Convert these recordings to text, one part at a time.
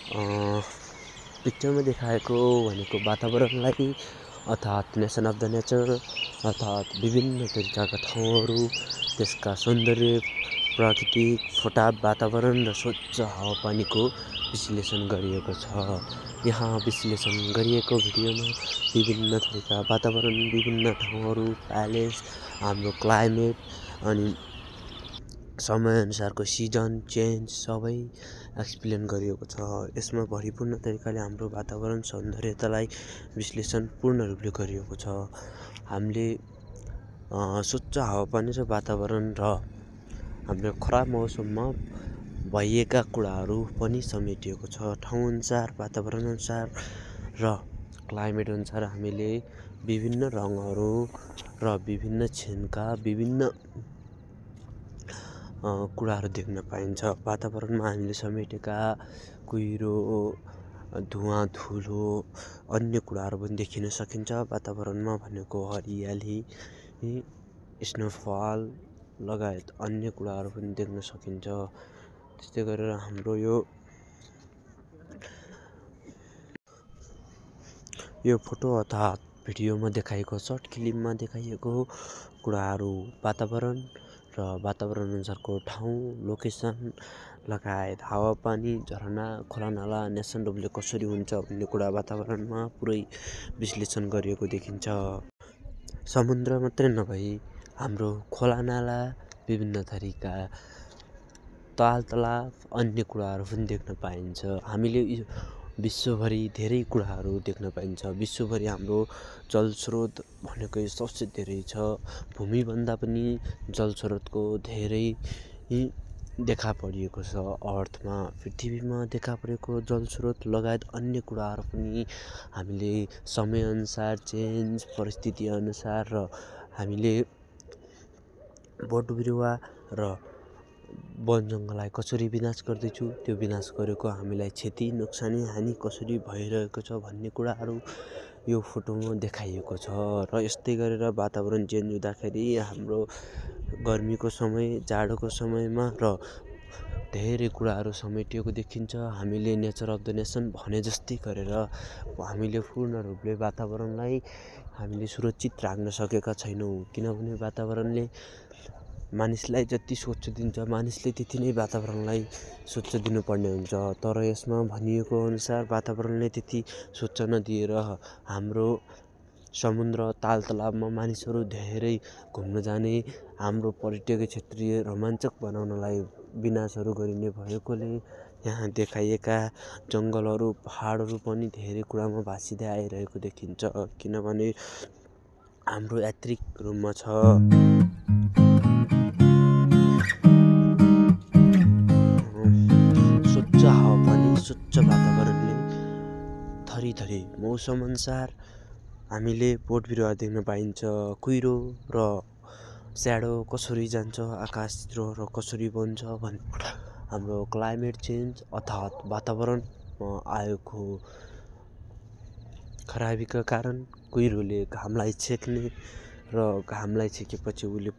पिक्चरमा देखाएको भनेको वातावरणलाई अर्थात् नेसन अफ द नेचर अर्थात् विभिन्न तरिकाका ठाउँहरू, त्यसका सौन्दर्य, प्राकृतिक फोटा वातावरण र स्वच्छ हावापानीको विश्लेषण गरिएको छ। यहाँ विश्लेषण गरिएको भिडियोमा विभिन्न थरीका वातावरण, विभिन्न ठाउँहरू, प्यालेस, हाम्रो क्लाइमेट अनि समयअनुसारको सिजन चेन्ज सबै एक्सप्लेन गरिएको छ। यसमा भरिपूर्ण तरिकाले हाम्रो वातावरण सौन्दर्यतालाई विश्लेषण पूर्ण रूपले गरिएको छ। हामीले स्वच्छ हावापानी र वातावरण र हाम्रो खराब मौसममा भइएका कुराहरू पनि समेटिएको छ। ठाउँअनुसार, वातावरणअनुसार र क्लाइमेट अनुसार हामीले विभिन्न रङहरू र विभिन्न छिनका विभिन्न कुराहरू देख्न पाइन्छ। वातावरणमा हामीले समेटेका कुहिरो, धुवाँ धुलो, अन्य कुराहरू पनि देखिन सकिन्छ। वातावरणमा भनेको हरियाली, स्नोफल लगायत अन्य कुराहरू पनि देख्न सकिन्छ। त्यस्तै गरेर हाम्रो यो फोटो अर्थात् भिडियोमा देखाइएको सर्ट फिल्ममा देखाइएको कुराहरू वातावरण र वातावरण अनुसारको ठाउँ, लोकेसन लगायत हावापानी, झरना, खोलानाला, नेसन रूपले कसरी हुन्छ भन्ने कुरा वातावरणमा पुरै विश्लेषण गरिएको देखिन्छ। समुद्र मात्रै नभई हाम्रो खोलानाला, विभिन्न थरीका ताल तलाब, अन्य कुराहरू पनि देख्न पाइन्छ। हामीले विश्वभरि धेरै कुराहरू देख्न पाइन्छ। विश्वभरि हाम्रो जलस्रोत भनेकै सबसे धेरै छ। भूमिभन्दा पनि जलस्रोतको धेरै देखा परिएको छ अर्थमा। पृथ्वीमा देखा परेको जलस्रोत लगायत अन्य कुराहरू पनि हामीले समयअनुसार चेन्ज, परिस्थिति अनुसार र हामीले बोटबिरुवा र वन जङ्गललाई कसरी विनाश गर्दैछु, त्यो विनाश गरेको हामीलाई क्षति, नोक्सानी, हानि कसरी भइरहेको छ भन्ने कुराहरू यो फोटोमा देखाइएको छ। र यस्तै गरेर वातावरण चेन्ज हुँदाखेरि हाम्रो गर्मीको समय, जाडोको समयमा र धेरै कुराहरू समेटिएको देखिन्छ। हामीले नेचर अफ द नेसन भने जस्तै गरेर हामीले पूर्ण रूपले वातावरणलाई हामीले सुरक्षित राख्न सकेका छैनौँ। किनभने वातावरणले मानिसलाई जति स्वच्छ दिन्छ, मानिसले त्यति नै वातावरणलाई स्वच्छ दिनुपर्ने हुन्छ। तर यसमा भनिएको अनुसार वातावरणले त्यति स्वच्छ नदिएर हाम्रो समुद्र, ताल तलाबमा मानिसहरू धेरै घुम्न जाने, हाम्रो पर्यटकीय क्षेत्रीय रोमाञ्चक बनाउनलाई विनाशहरू गरिने भएकोले यहाँ देखाइएका जङ्गलहरू, पहाडहरू पनि धेरै कुरामा भासिँदै आइरहेको देखिन्छ। किनभने हाम्रो यात्रिक रूपमा छ। स्वच्छ हावापानी, स्वच्छ वातावरणले थरीथरी मौसम अनुसार हामीले बोटबिरुवा देख्न पाइन्छ। कुहिरो र स्याडो कसरी जान्छ आकाशतिर र कसरी बन्छ भन्ने कुरा हाम्रो क्लाइमेट चेन्ज अर्थात् वातावरणमा आएको खराबीका कारण कुहिरोले घामलाई छेक्ने र घामलाई छेकेपछि उसले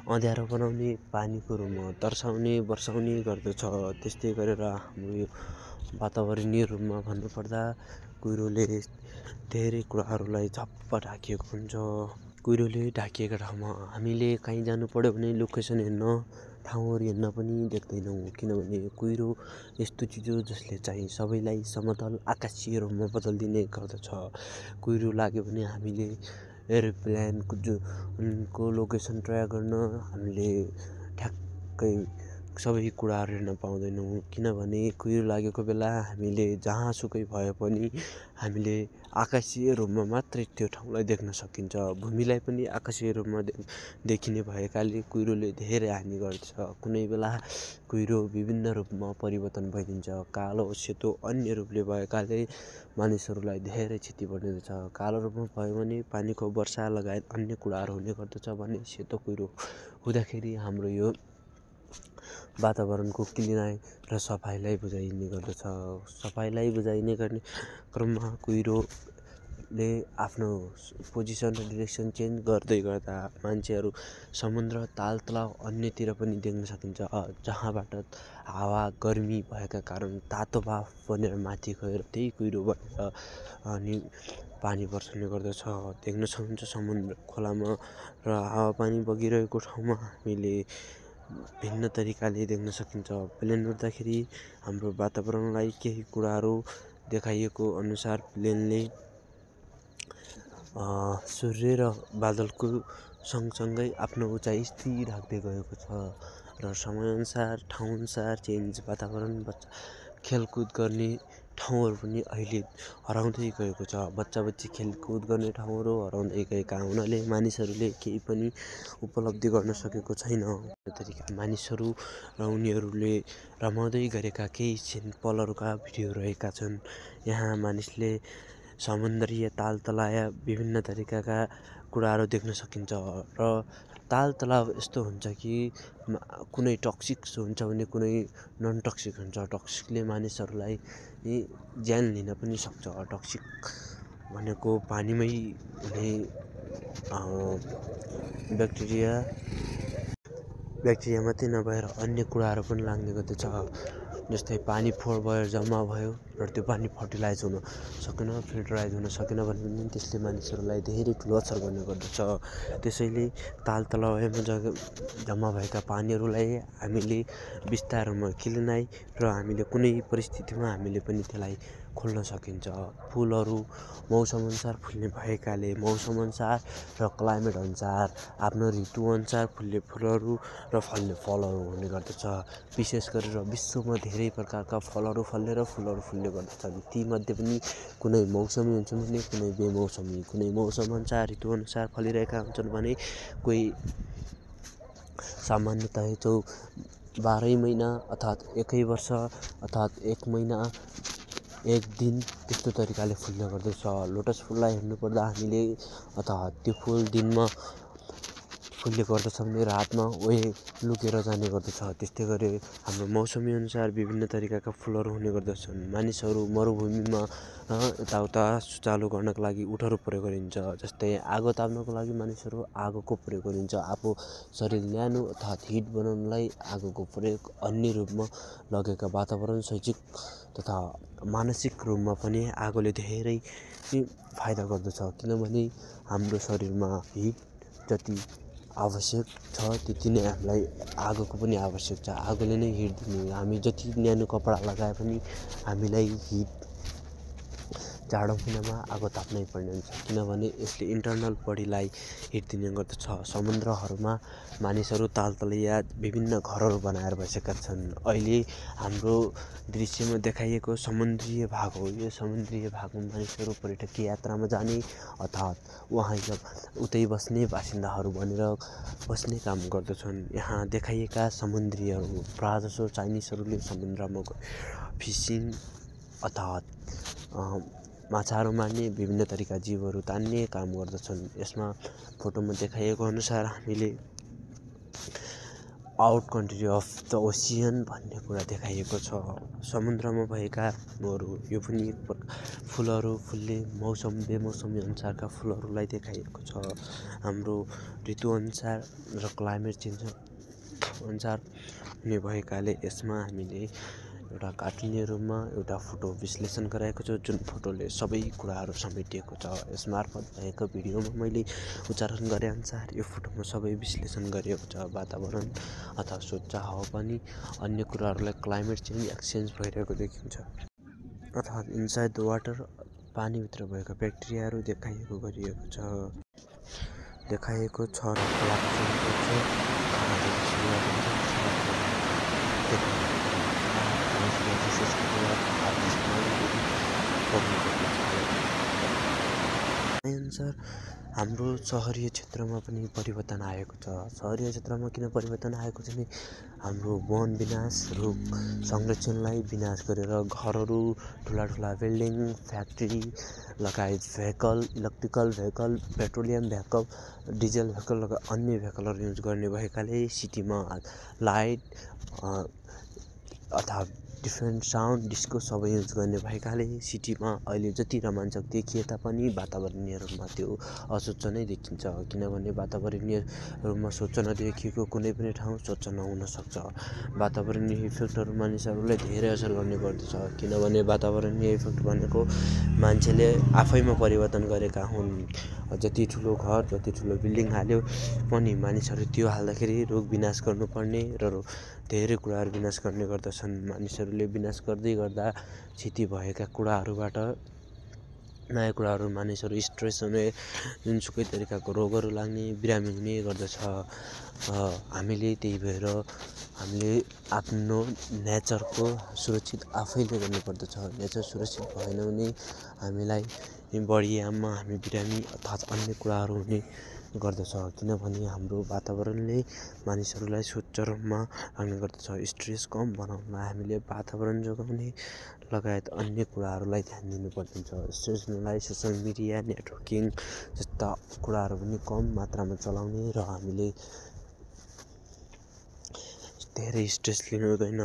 अँध्यारो बनाउने, पानीको रूपमा तर्साउने, वर्षाउने गर्दछ। त्यस्तै गरेर हाम्रो यो वातावरणीय रूपमा भन्नुपर्दा कुहिरोले धेरै कुराहरूलाई झप्प ढाकिएको हुन्छ। कुहिरोले ढाकिएका ठाउँमा हामीले कहीँ जानु पर्यो भने लोकेसन हेर्न, ठाउँहरू हेर्न पनि देख्दैनौँ। किनभने कुहिरो यस्तो चिज हो जसले चाहिँ सबैलाई समतल आकाशीय रूपमा बदलिदिने गर्दछ। कुहिरो लाग्यो भने हामीले एरोप्लेनको लोकेसन ट्र्याक गर्न हामीले ठ्याक्कै सबै कुराहरू हेर्न पाउँदैनौँ। किनभने कुहिरो लागेको बेला हामीले जहाँसुकै भए पनि हामीले आकाशीय रूपमा मात्रै त्यो ठाउँलाई देख्न सकिन्छ। भूमिलाई पनि आकाशीय रूपमा देखिने भएकाले कुहिरोले धेरै हानि गर्दछ। कुनै बेला कुहिरो विभिन्न रूपमा परिवर्तन भइदिन्छ। कालो, सेतो अन्य रूपले भएकाले मानिसहरूलाई धेरै क्षति पर्दछ। कालो रूपमा भयो भने पानीको वर्षा लगायत अन्य कुराहरू हुने गर्दछ भने सेतो कुहिरो हुँदाखेरि हाम्रो यो वातावरणको क्लिनाइ र सफाइलाई बुझाइने गर्दछ। सफाइलाई बुझाइने गर्ने क्रममा कुहिरो ले आफ्नो पोजिसन र डिरेक्सन चेन्ज गर्दै गर्दा मान्छेहरू समुद्र ताल तलाउ अन्यतिर पनि देख्न सकिन्छ, जहाँबाट हावा गर्मी भएका कारण तातो भाव बनेर माथि गएर त्यही कुहिरो बनेर अनि पानी बर्सने गर्दछ। देख्न सक्नुहुन्छ समुद्र खोलामा र हावापानी बगिरहेको ठाउँमा हामीले भिन्न तरिकाले देख्न सकिन्छ। प्लेन उड्दाखेरि हाम्रो वातावरणलाई केही कुराहरू देखाइएको अनुसार प्लेनले सूर्य र बादलको सँगसँगै आफ्नो उचाइ स्थिर राख्दै गएको छ र समयअनुसार ठाउँअनुसार चेन्ज वातावरण खेलकुद गर्ने ठाउँहरू पनि अहिले हराउँदै गएको छ। बच्चा खेलकुद गर्ने ठाउँहरू हराउँदै गएका हुनाले मानिसहरूले केही पनि उपलब्धि गर्न सकेको छैन। तरिका मानिसहरू र उनीहरूले रमाउँदै गरेका केही पलहरूका भिडियो रहेका छन्। यहाँ मानिसले समुद्रीय ताल तलाया विभिन्न तरिकाका कुराहरू देख्न सकिन्छ र ताल तलाउ यस्तो हुन्छ कि कुनै टक्सिक हुन्छ भने कुनै नन टक्सिक हुन्छ। टक्सिकले मानिसहरूलाई ज्यान लिन पनि सक्छ। टक्सिक भनेको पानीमै हुने ब्याक्टेरिया मात्रै नभएर अन्य कुराहरू पनि लाग्ने गर्दछ। जस्तै पानी फोहोर भएर जम्मा भयो र त्यो पानी फर्टिलाइज हुन सकेन, फिल्टराइज हुन सकेन भने पनि त्यसले मानिसहरूलाई धेरै ठुलो असर गर्ने गर्दछ। त्यसैले ताल तलाउमा जम्मा भएका पानीहरूलाई हामीले बिस्तारोमा क्लिनाइ र हामीले कुनै परिस्थितिमा हामीले पनि त्यसलाई खोल्न सकिन्छ। फुलहरू मौसमअनुसार फुल्ने भएकाले मौसमअनुसार र क्लाइमेट अनुसार आफ्नो ऋतुअनुसार फुल्ने फुलहरू र फल्ने फलहरू हुने गर्दछ। विशेष गरेर विश्वमा धेरै प्रकारका फलहरू फल्ने र फुलहरू फुल्ने गर्दछन्। तीमध्ये पनि कुनै मौसमी हुन्छन् भने कुनै बेमौसमी, कुनै मौसमअनुसार ऋतुअनुसार फलिरहेका हुन्छन् भने कोही सामान्यतः 12 महिना अर्थात् एकै वर्ष अर्थात् 1 महिना 1 दिन त्यस्तो तरिकाले फुल्ने गर्दछ। लोटस फुललाई हेर्नुपर्दा हामीले अर्थात् त्यो फुल दिनमा फुल्ने गर्दछ भने रातमा लुकेर जाने गर्दछ। त्यस्तै गरी हाम्रो मौसमी अनुसार विभिन्न तरिकाका फुलहरू हुने गर्दछन्। मानिसहरू मरुभूमिमा यताउता सुचालु गर्नको लागि उठहरू प्रयोग गरिन्छ। जस्तै आगो ताप्नको लागि मानिसहरू आगोको प्रयोग गरिन्छ। आफू शरीर न्यानो अर्थात् हिट बनाउनलाई आगोको प्रयोग अन्य रूपमा लगेका वातावरण शैक्षिक तथा मानसिक रूपमा पनि आगोले धेरै फाइदा गर्दछ। किनभने हाम्रो शरीरमा हिट जति आवश्यक छ त्यति नै हामीलाई आगोको पनि आवश्यक छ। आगोले नै हिट दिने। हामी जति न्यानो कपडा लगाए पनि हामीलाई हिट जाडो महिनामा आगो ताप्नै पर्ने हुन्छ, किनभने यसले इन्टरनल बडीलाई हिट दिने गर्दछ। समुद्रहरूमा मानिसहरू तालतलैया विभिन्न घरहरू बनाएर बसेका छन्। अहिले हाम्रो दृश्यमा देखाइएको समुद्रीय भाग हो। यो समुद्रीय भागमा मानिसहरू पर्यटकीय यात्रामा जाने अर्थात् उतै बस्ने बासिन्दाहरू बनेर बस्ने काम गर्दछन्। यहाँ देखाइएका समुद्रीहरू प्रायःजसो चाइनिजहरूले समुद्रमा फिसिङ अर्थात् माछाहरू मार्ने विभिन्न तरिका जीवहरू तान्ने काम गर्दछन्। यसमा फोटोमा देखाइएको अनुसार हामीले out country of the ocean भन्ने कुरा देखाइएको छ। समुद्रमा भएकाहरू यो पनि फुलहरू फुल्ने मौसम बेमौसमी अनुसारका फुलहरूलाई देखाइएको छ। हाम्रो ऋतुअनुसार र क्लाइमेट चेन्ज अनुसार हुने भएकाले यसमा हामीले एउटा कार्टुनिय रूपमा एउटा फोटो विश्लेषण गराएको छ, जुन फोटोले सबै कुराहरू समेटिएको छ। यसमार्फत भएको भिडियोमा मैले उच्चारण गरे अनुसार यो फोटोमा सबै विश्लेषण गरिएको छ। वातावरण अथवा स्वच्छ हावापानी अन्य कुराहरूलाई क्लाइमेट चेन्ज एक्सचेन्ज भइरहेको देखिन्छ। अर्थात् इनसाइड द वाटर पानीभित्र भएका ब्याक्टेरियाहरू देखाइएको गरिएको छ र अनुसार हाम्रो सहरीय क्षेत्रमा पनि परिवर्तन आएको छ। सहरीय क्षेत्रमा किन परिवर्तन आएको छ भने हाम्रो वन विनाश, रुख संरक्षणलाई विनाश गरेर घरहरू, ठुला बिल्डिङ, फ्याक्ट्री लगायत vehicle, electrical vehicle, petroleum vehicle, diesel vehicle लगायत अन्य भेहिकलहरू युज गर्ने भएकाले सिटीमा लाइट अथवा डिफ्रेन्ट साउन्ड डिस्को सबै युज गर्ने भएकाले सिटीमा अहिले जति रोमाञ्चक देखिए तापनि वातावरणीय रूपमा त्यो अस्वच्छ नै देखिन्छ। किनभने वातावरणीय रूपमा स्वच्छ नदेखिएको कुनै पनि ठाउँ स्वच्छ नहुन सक्छ। वातावरणीय इफेक्टहरू मानिसहरूलाई धेरै असर गर्ने गर्दछ। किनभने वातावरणीय इफेक्ट भनेको मान्छेले आफैमा परिवर्तन गरेका हुन्। जति ठुलो घर जति ठुलो बिल्डिङ हाल्यो पनि मानिसहरू त्यो हाल्दाखेरि रुख विनाश गर्नुपर्ने र धेरै कुराहरू विनाश गर्ने गर्दछन्। मानिसहरूले विनाश गर्दै गर्दा क्षति भएका कुराहरूबाट नयाँ कुराहरू मानिसहरू स्ट्रेस हुने जुनसुकै तरिकाको रोगहरू लाग्ने बिरामी हुने गर्दछ। हामीले त्यही भएर हामीले आफ्नो नेचरको सुरक्षित आफैले गर्नुपर्दछ। नेचर सुरक्षित भएन भने हामीलाई बढी याममा हामी बिरामी अर्थात् अन्य कुराहरू हुने गर्दछ। किनभने हाम्रो वातावरणले मानिसहरूलाई स्वच्छ रूपमा राख्ने गर्दछ। स्ट्रेस कम बनाउनलाई हामीले वातावरण जोगाउने लगायत अन्य कुराहरूलाई ध्यान दिनुपर्दछ। स्ट्रेस नलाई सोसियल मिडिया नेटवर्किङ जस्ता कुराहरू पनि कम मात्रामा चलाउने र हामीले धेरै स्ट्रेस लिनु हुँदैन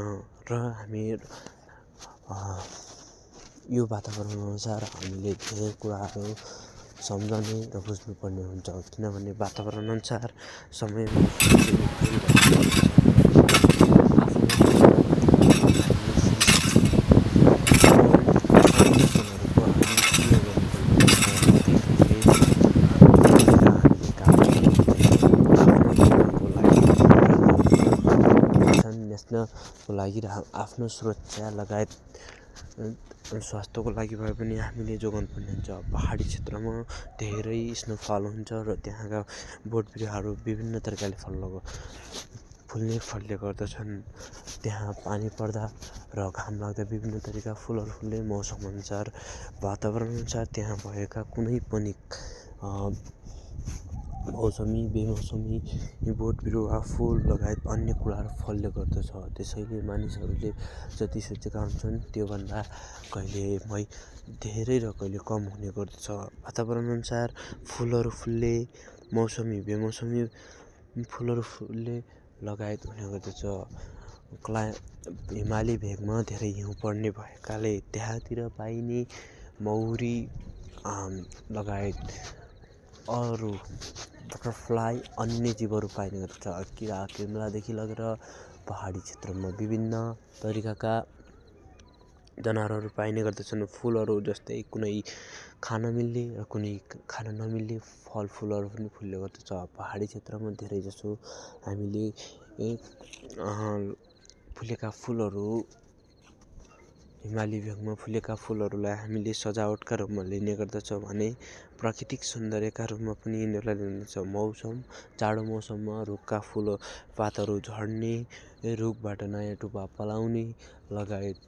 र हामी यो वातावरण अनुसार हामीले धेरै कुराहरू सम्झने र बुझ्नुपर्ने हुन्छ। किनभने वातावरण अनुसार समयमा को लागि आफ्नो सुरक्षा लगायत स्वास्थ्यको लागि भए पनि हामीले जोगाउनु पर्ने हुन्छ। पहाडी क्षेत्रमा धेरै स्नोफल हुन्छ र त्यहाँका बोट बिरुवाहरू विभिन्न तरिकाले फल्ने गर्दछन्। त्यहाँ पानी पर्दा र घाम लाग्दा विभिन्न तरिका फुलहरू फुल्ने मौसम अनुसार वातावरण अनुसार त्यहाँ भएका कुनै पनि मौसमी बेमौसमी बोट बिरुवा फुल लगायत अन्य कुराहरू फल्ने गर्दछ। त्यसैले मानिसहरूले जति सोचेका हुन्छन् त्योभन्दा कहिले धेरै र कहिले कम हुने गर्दछ। वातावरण अनुसार फुलहरू फुल्ने मौसमी बेमौसमी फुलहरू फुल्ने लगायत हुने गर्दछ। हिमाली भेगमा धेरै हिउँ पर्ने भएकाले त्यहाँतिर पाइने मौरी लगायत अरू बटरफ्लाई अन्य जीवहरू पाइने गर्दछ। किरा किर्मलादेखि लगेर पहाडी क्षेत्रमा विभिन्न तरिकाका जनावरहरू पाइने गर्दछन्। फुलहरू जस्तै कुनै खान मिल्ने र कुनै खान नमिल्ने फलफुलहरू पनि फुल्ने गर्दछ। पहाडी क्षेत्रमा धेरै जसो हामीले फुलेका फुलहरू हिमाली भेगमा फुलेका फुलहरूलाई हामीले सजावटका रूपमा लिने गर्दछौँ भने प्राकृतिक सौन्दर्यका रूपमा पनि यिनीहरूलाई लिन्छ। जाडो मौसममा रुखका पातहरू झर्ने रुखबाट नयाँ टुप्पा पलाउने लगायत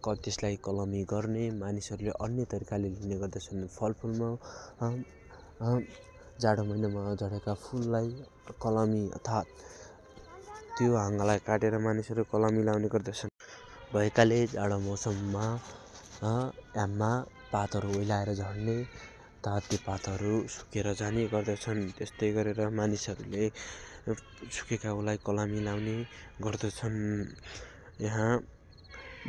त्यसलाई कलमी गर्ने मानिसहरूले अन्य तरिकाले लिने गर्दछन्। फलफुलमा जाडो महिनामा झरेका फुललाई कलमी अर्थात् त्यो हाँगालाई काटेर मानिसहरू कलमी लाउने गर्दछन् भएकाले जाडो मौसममा याममा पातहरू ओइलाएर झर्ने त्यो पातहरू सुकेर जाने गर्दछन्। त्यस्तै गरेर मानिसहरूले सुकेकालाई कलमी लाउने गर्दछन्। यहाँ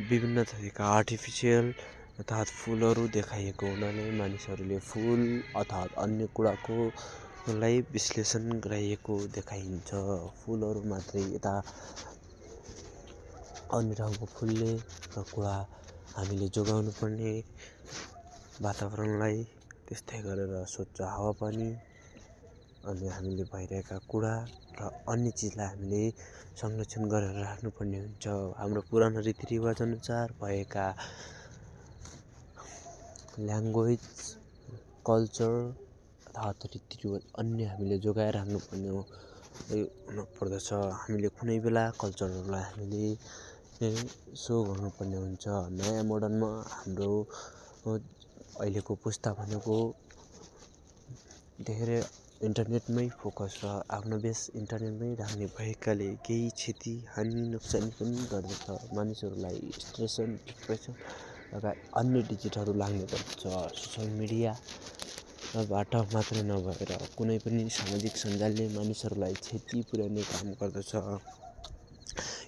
विभिन्न थरीका आर्टिफिसियल अर्थात् फुलहरू देखाइएको हुनाले मानिसहरूले फुल अर्थात् अन्य कुराको लाई विश्लेषण गराइएको देखाइन्छ। फुलहरू मात्रै यता अन्य ठाउँको फुल्ने र कुरा हामीले जोगाउनु पर्ने वातावरणलाई त्यस्तै गरेर स्वच्छ हावापानी अनि हामीले भइरहेका कुरा र अन्य चिजलाई हामीले संरक्षण गरेर राख्नुपर्ने हुन्छ। हाम्रो पुरानो रीतिरिवाज अनुसार भएका ल्याङ्ग्वेज कल्चर अर्थात् रीतिरिवाज अन्य हामीले जोगाएर राख्नुपर्ने हुनुपर्दछ। हामीले कुनै बेला कल्चरहरूलाई हामीले सो गर्नुपर्ने हुन्छ। नयाँ मोडर्नमा हाम्रो अहिलेको पुस्ता भनेको धेरै इन्टरनेटमै फोकस र आफ्नो बेस इन्टरनेटमै राख्ने भएकाले केही क्षति हानि नोक्सानी पनि गर्दछ। मानिसहरूलाई स्ट्रेस डिप्रेसन लगायत अन्य डिजिटहरू लाग्ने गर्दछ। सोसियल मिडियाबाट मात्रै नभएर कुनै पनि सामाजिक सञ्जालले मानिसहरूलाई क्षति पुर्याउने काम गर्दछ।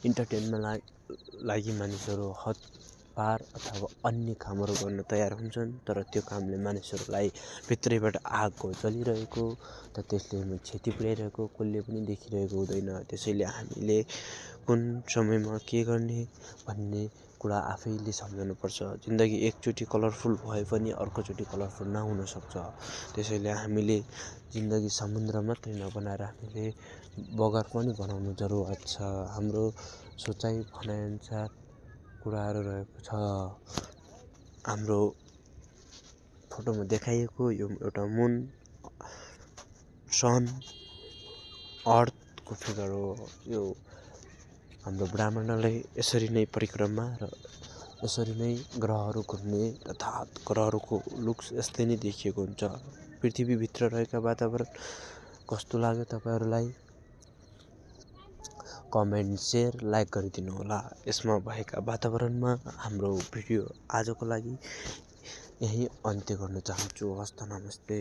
इन्टरटेनमेन्ट लागि मानिसहरू हदपार अथवा अन्य कामहरू गर्न तयार हुन्छन्, तर त्यो कामले मानिसहरूलाई भित्रैबाट आगो जलिरहेको त त्यसले क्षति पुर्याइरहेको कसले पनि देखिरहेको हुँदैन। त्यसैले हामीले कुन समयमा के गर्ने भन्ने कुरा आफैले सम्झनुपर्छ। जिन्दगी एकचोटि कलरफुल भए पनि अर्कोचोटि कलरफुल नहुन सक्छ। त्यसैले हामीले जिन्दगी समुद्र मात्रै नबनाएर हामीले बगर पनि बनाउनु जरुरत छ। हाम्रो सोचाइ भनाइअनुसार कुराहरू रहेको छ। हाम्रो फोटोमा देखाइएको यो एउटा मुन, सन, अर्थको फिगर हो। यो हाम्रो ब्रह्माण्डलाई यसरी नै परिक्रमा र यसरी नै ग्रहहरू घुम्ने तथा ग्रहहरूको लुक्स यस्तै नै देखिएको हुन्छ। पृथ्वीभित्र रहेका वातावरण कस्तो लाग्यो तपाईहरूलाई? कमेन्ट, सेयर, लाइक गरिदिनु होला। यसमा भएका वातावरणमा हाम्रो भिडियो आजको लागि यही अन्त्य गर्न चाहन्छु। हस्त नमस्ते।